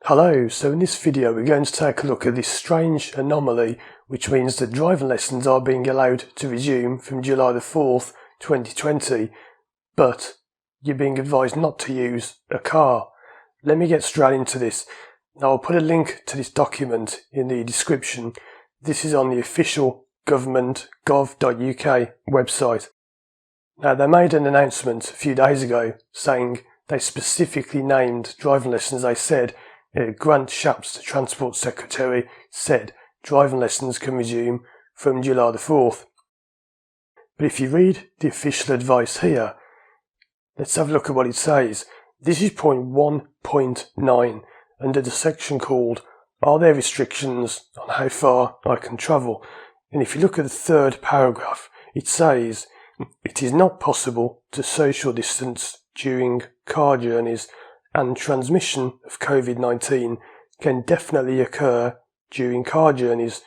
Hello, so in this video we're going to take a look at this strange anomaly which means that driving lessons are being allowed to resume from July the 4th, 2020, but you're being advised not to use a car. Let me get straight into this. Now I'll put a link to this document in the description. This is on the official government.gov.uk website. Now they made an announcement a few days ago saying they specifically named driving lessons. They said Grant Shapps, the Transport Secretary, said driving lessons can resume from July the 4th. But if you read the official advice here, let's have a look at what it says. This is point 1.9 under the section called Are there restrictions on how far I can travel? And if you look at the third paragraph, it says it is not possible to social distance during car journeys, and transmission of COVID-19 can definitely occur during car journeys,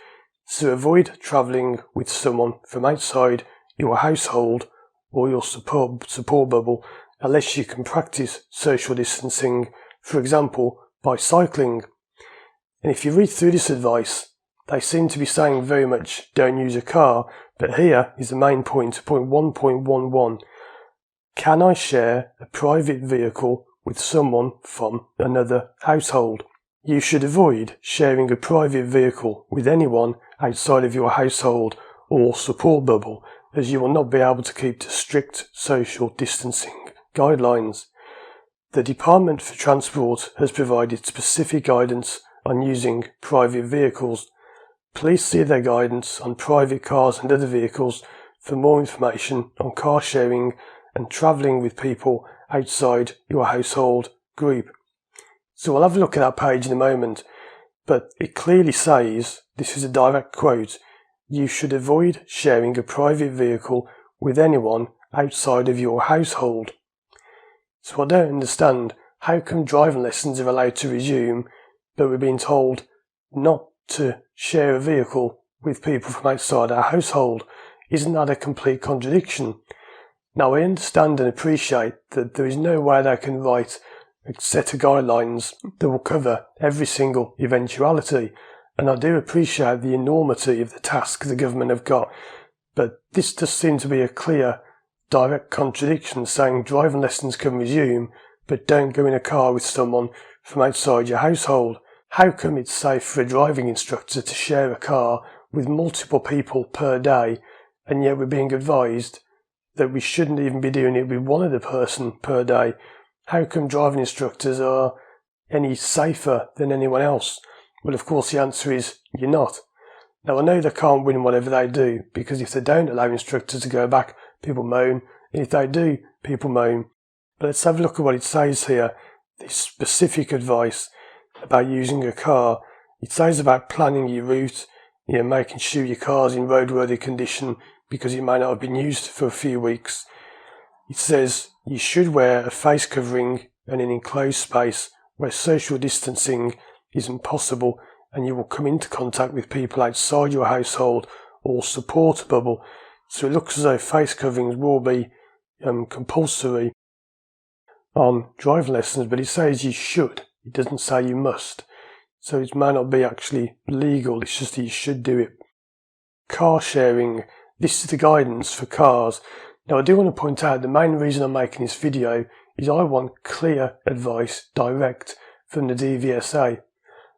so avoid travelling with someone from outside your household or your support bubble unless you can practice social distancing, for example by cycling. And if you read through this advice, they seem to be saying very much don't use a car, but here is the main point, point 1.11. Can I share a private vehicle with someone from another household? You should avoid sharing a private vehicle with anyone outside of your household or support bubble, as you will not be able to keep to strict social distancing guidelines. The Department for Transport has provided specific guidance on using private vehicles. Please see their guidance on private cars and other vehicles for more information on car sharing and travelling with people outside your household group. So we'll have a look at that page in a moment, but it clearly says, this is a direct quote, you should avoid sharing a private vehicle with anyone outside of your household. So I don't understand, how come driving lessons are allowed to resume, but we're being told not to share a vehicle with people from outside our household? Isn't that a complete contradiction? Now I understand and appreciate that there is no way they can write a set of guidelines that will cover every single eventuality, and I do appreciate the enormity of the task the government have got, but this does seem to be a clear, direct contradiction, saying driving lessons can resume, but don't go in a car with someone from outside your household. How come it's safe for a driving instructor to share a car with multiple people per day, and yet we're being advised that we shouldn't even be doing it with one other person per day? How come driving instructors are any safer than anyone else? Well, of course the answer is you're not. Now I know they can't win whatever they do, because if they don't allow instructors to go back, people moan, and if they do, people moan. But let's have a look at what it says here, this specific advice about using a car. It says about planning your route, making sure your car's in roadworthy condition because it may not have been used for a few weeks. It says you should wear a face covering in an enclosed space where social distancing isn't possible and you will come into contact with people outside your household or support bubble. So it looks as though face coverings will be compulsory on driving lessons, but it says you should. It doesn't say you must. So it may not be actually legal, it's just that you should do it. Car sharing. This is the guidance for cars. Now I do want to point out the main reason I'm making this video is I want clear advice direct from the DVSA.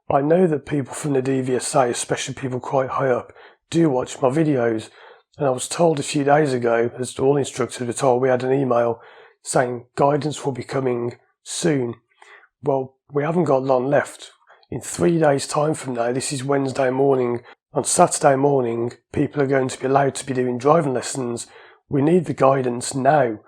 I know that people from the DVSA, especially people quite high up, do watch my videos, and I was told a few days ago, as all instructors were told, we had an email saying guidance will be coming soon. Well, we haven't got long left. In 3 days' time from now, this is Wednesday morning, on Saturday morning, people are going to be allowed to be doing driving lessons. We need the guidance now.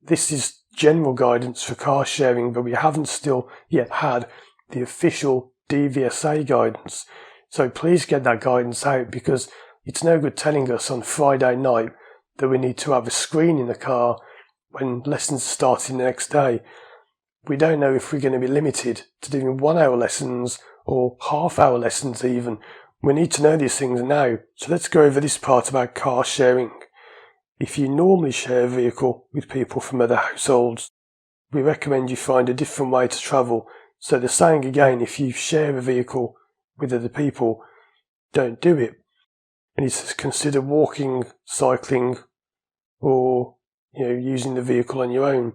This is general guidance for car sharing, but we haven't still yet had the official DVSA guidance. So please get that guidance out, because it's no good telling us on Friday night that we need to have a screen in the car when lessons are starting the next day. We don't know if we're going to be limited to doing 1 hour lessons or half-hour lessons even. We need to know these things now. So let's go over this part about car sharing. If you normally share a vehicle with people from other households, we recommend you find a different way to travel So the saying again, if you share a vehicle with other people, don't do it. And it says consider walking, cycling, or using the vehicle on your own.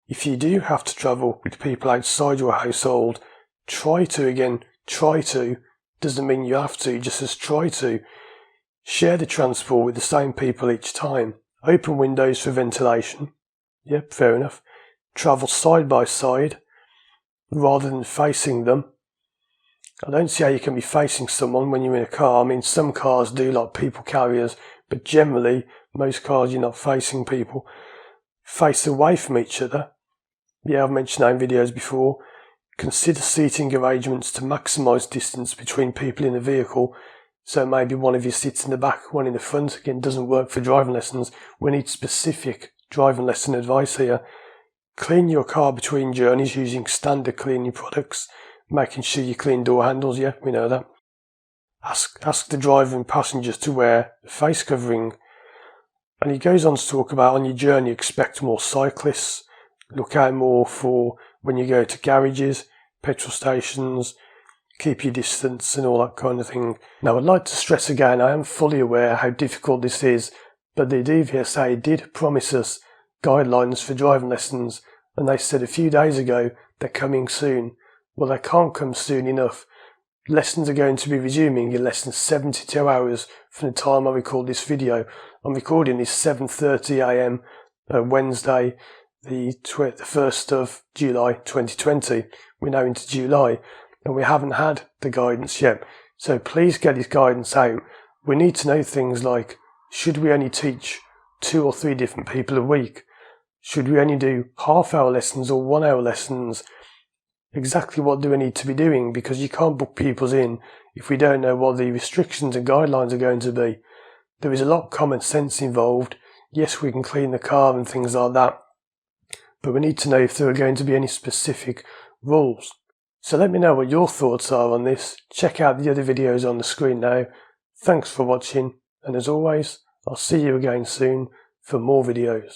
If you do have to travel with people outside your household, try to, doesn't mean you have to, just as try to. Share the transport with the same people each time. Open windows for ventilation. Yep, fair enough. Travel side by side rather than facing them. I don't see how you can be facing someone when you're in a car. I mean, some cars do, like people carriers, but generally, most cars you're not facing people. Face away from each other. Yeah, I've mentioned that in videos before. Consider seating arrangements to maximise distance between people in the vehicle. So maybe one of you sits in the back, one in the front. Again, doesn't work for driving lessons. We need specific driving lesson advice here. Clean your car between journeys using standard cleaning products, making sure you clean door handles. Yeah, we know that. Ask the driver and passengers to wear a face covering. And he goes on to talk about on your journey, expect more cyclists. Look out more for when you go to garages, petrol stations, keep your distance and all that kind of thing. Now, I'd like to stress again, I am fully aware how difficult this is, but the DVSA did promise us guidelines for driving lessons, and they said a few days ago they're coming soon. Well, they can't come soon enough. Lessons are going to be resuming in less than 72 hours from the time I record this video. I'm recording this 7:30 AM Wednesday, the 1st of July 2020. We're now into July and we haven't had the guidance yet. So please get this guidance out. We need to know things like, should we only teach 2 or 3 different people a week? Should we only do half-hour lessons or 1-hour lessons? Exactly what do we need to be doing? Because you can't book pupils in if we don't know what the restrictions and guidelines are going to be. There is a lot of common sense involved. Yes, we can clean the car and things like that, but we need to know if there are going to be any specific rules. So let me know what your thoughts are on this. Check out the other videos on the screen now. Thanks for watching, and as always, I'll see you again soon for more videos.